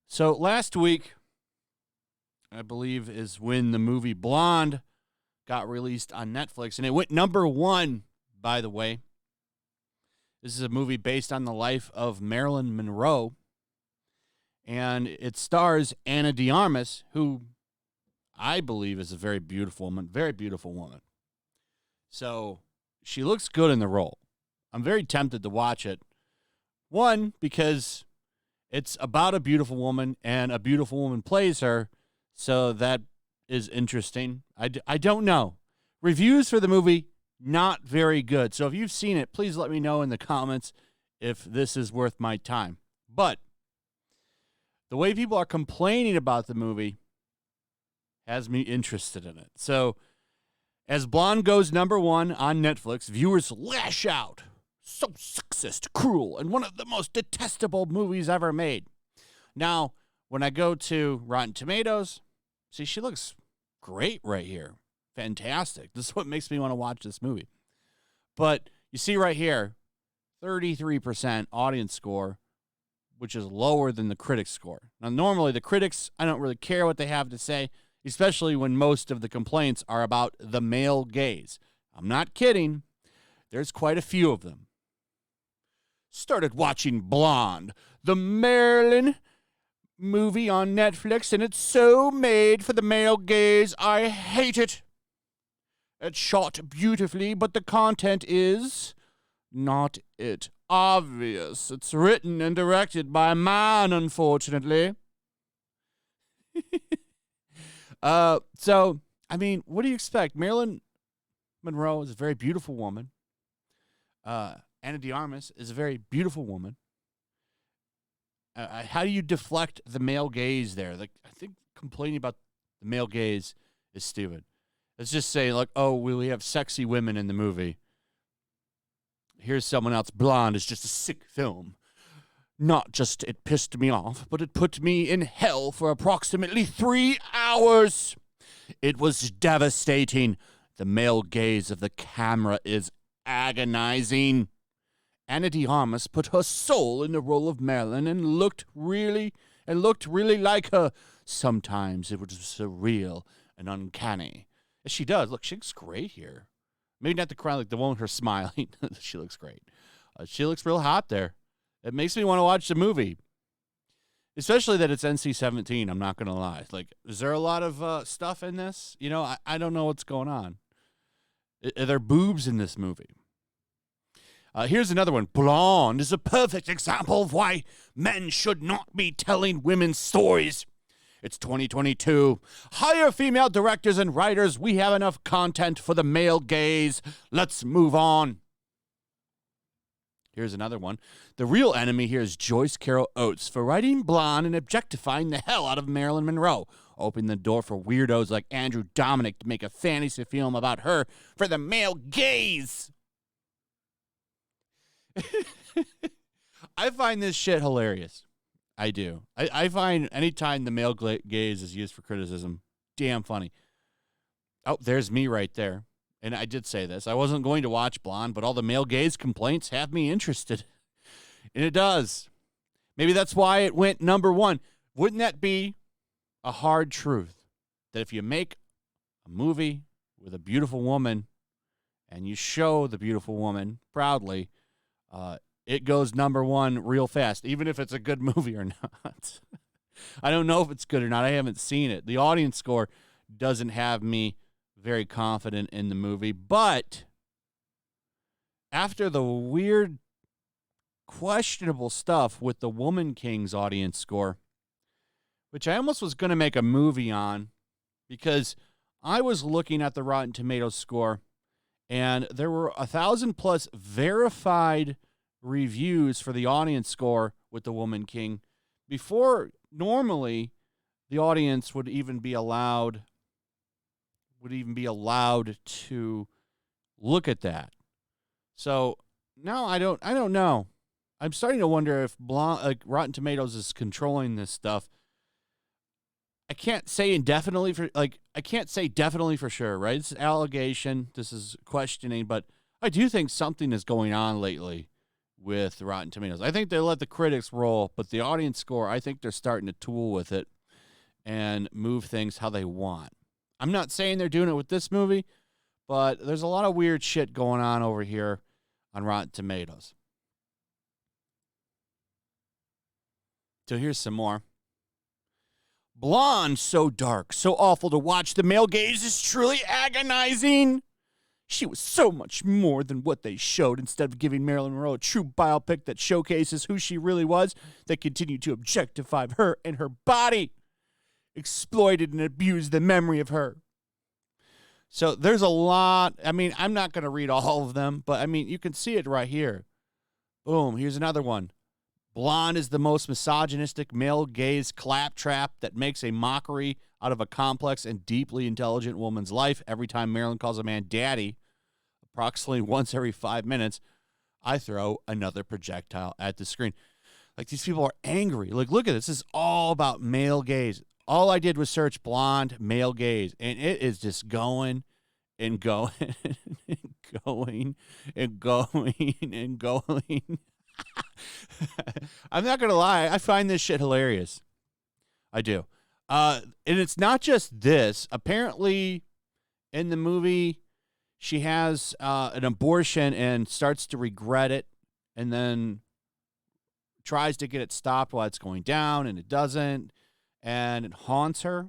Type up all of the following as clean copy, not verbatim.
So last week, I believe, is when the movie Blonde got released on Netflix, and it went #1, by the way. This is a movie based on the life of Marilyn Monroe, and it stars Ana De Armas, who I believe is a very beautiful woman. So she looks good in the role. I'm very tempted to watch it. One, because it's about a beautiful woman, and a beautiful woman plays her, so that is interesting. I don't know. Reviews for the movie, not very good. So if you've seen it, please let me know in the comments if this is worth my time. But the way people are complaining about the movie has me interested in it. So as Blonde goes #1 on Netflix, viewers lash out. So sexist, cruel, and one of the most detestable movies ever made. Now, when I go to Rotten Tomatoes, see, she looks great right here. Fantastic. This is what makes me want to watch this movie. But you see right here, 33% audience score, which is lower than the critics' score. Now, normally the critics, I don't really care what they have to say, especially when most of the complaints are about the male gaze. I'm not kidding. There's quite a few of them. Started watching Blonde, the Marilyn movie on Netflix, and it's so made for the male gaze. I hate it. It's shot beautifully, but the content is not it. Obvious. It's written and directed by a man, unfortunately. So, I mean, what do you expect? Marilyn Monroe is a very beautiful woman. Ana De Armas is a very beautiful woman. How do you deflect the male gaze there? Like, I think complaining about the male gaze is stupid. Let's just say, like, oh, we have sexy women in the movie. Here's someone else. Blonde is just a sick film. Not just it pissed me off, but it put me in hell for approximately 3 hours. It was devastating. The male gaze of the camera is agonizing. Ana De Armas put her soul in the role of Marilyn and looked really like her. Sometimes it was surreal and uncanny. As she does. Look, she looks great here. Maybe not the crown, like the one with her smiling. She looks great. She looks real hot there. It makes me want to watch the movie. Especially that it's NC-17, I'm not going to lie. Like, is there a lot of stuff in this? You know, I don't know what's going on. Are there boobs in this movie? Here's another one. Blonde is a perfect example of why men should not be telling women's stories. It's 2022. Hire female directors and writers. We have enough content for the male gaze. Let's move on. Here's another one. The real enemy here is Joyce Carol Oates for writing Blonde and objectifying the hell out of Marilyn Monroe, opening the door for weirdos like Andrew Dominic to make a fantasy film about her for the male gaze. I find this shit hilarious. I do. I find anytime the male gaze is used for criticism, damn funny. Oh, there's me right there. And I did say this. I wasn't going to watch Blonde, but all the male gaze complaints have me interested. And it does. Maybe that's why it went #1. Wouldn't that be a hard truth? That if you make a movie with a beautiful woman and you show the beautiful woman proudly, it goes #1 real fast, even if it's a good movie or not. I don't know if it's good or not. I haven't seen it. The audience score doesn't have me very confident in the movie. But after the weird, questionable stuff with the Woman King's audience score, which I almost was going to make a movie on, because I was looking at the Rotten Tomatoes score, and there were 1,000+ verified reviews for the audience score with the Woman King before normally the audience would even be allowed to look at that. So now I don't know. I'm starting to wonder if Rotten Tomatoes is controlling this stuff. I can't say indefinitely I can't say definitely for sure, right? It's an allegation. This is questioning, but I do think something is going on lately with Rotten Tomatoes. I think they let the critics roll, but the audience score, I think they're starting to tool with it and move things how they want. I'm not saying they're doing it with this movie, but there's a lot of weird shit going on over here on Rotten Tomatoes. So here's some more. Blonde, so dark, so awful to watch. The male gaze is truly agonizing. She was so much more than what they showed. Instead of giving Marilyn Monroe a true biopic that showcases who she really was, they continued to objectify her and her body, exploited and abused the memory of her. So there's a lot. I mean, I'm not going to read all of them, but I mean, you can see it right here. Boom, here's another one. Blonde is the most misogynistic male gaze claptrap that makes a mockery out of a complex and deeply intelligent woman's life. Every time Marilyn calls a man daddy, approximately once every 5 minutes, I throw another projectile at the screen. Like, these people are angry. Like, look at this. This is all about male gaze. All I did was search blonde male gaze, and it is just going and going and going and going and going. I'm not going to lie. I find this shit hilarious. I do. And it's not just this. Apparently, in the movie, she has an abortion and starts to regret it, and then tries to get it stopped while it's going down, and it doesn't, and it haunts her.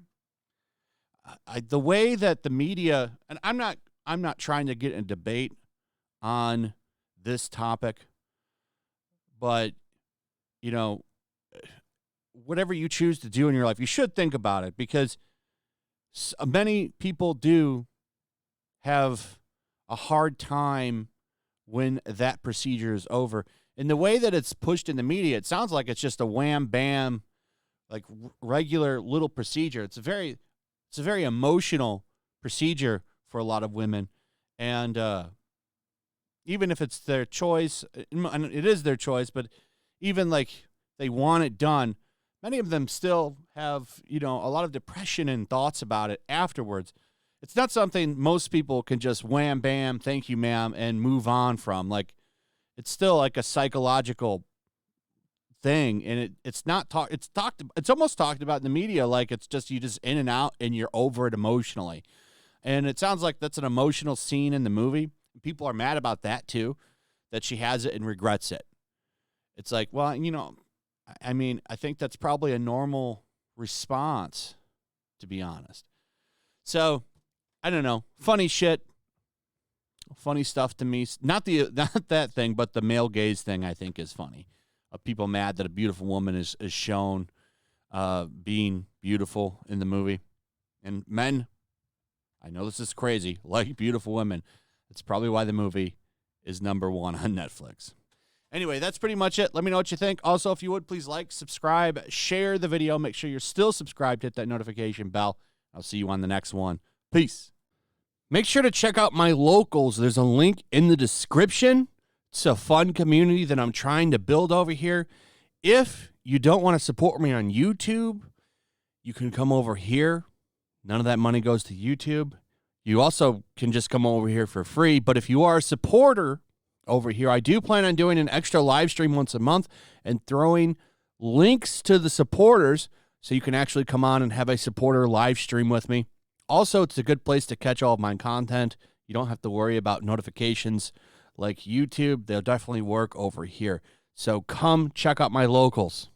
The way that the media, and I'm not trying to get in a debate on this topic, but, you know, whatever you choose to do in your life, you should think about it, because many people do have a hard time when that procedure is over. And the way that it's pushed in the media, it sounds like it's just a wham bam, like regular little procedure. It's a very emotional procedure for a lot of women, and even if it's their choice, and it is their choice, but even like they want it done, many of them still have, you know, a lot of depression and thoughts about it afterwards. It's not something most people can just wham, bam, thank you, ma'am, and move on from. Like, it's still like a psychological thing, and it's almost talked about in the media like it's just you just in and out and you're over it emotionally. And it sounds like that's an emotional scene in the movie. People are mad about that too, that she has it and regrets it. It's like, well, you know, I mean, I think that's probably a normal response, to be honest. So, I don't know. Funny shit. Funny stuff to me. Not that thing, but the male gaze thing I think is funny. People mad that a beautiful woman is shown being beautiful in the movie. And men, I know this is crazy, like beautiful women. That's probably why the movie is #1 on Netflix. Anyway, that's pretty much it. Let me know what you think. Also, if you would, please like, subscribe, share the video. Make sure you're still subscribed. Hit that notification bell. I'll see you on the next one. Peace. Make sure to check out my locals. There's a link in the description. It's a fun community that I'm trying to build over here. If you don't want to support me on YouTube, you can come over here. None of that money goes to YouTube. You also can just come over here for free. But if you are a supporter over here, I do plan on doing an extra live stream once a month and throwing links to the supporters so you can actually come on and have a supporter live stream with me. Also, it's a good place to catch all of my content. You don't have to worry about notifications like YouTube. They'll definitely work over here. So come check out my locals.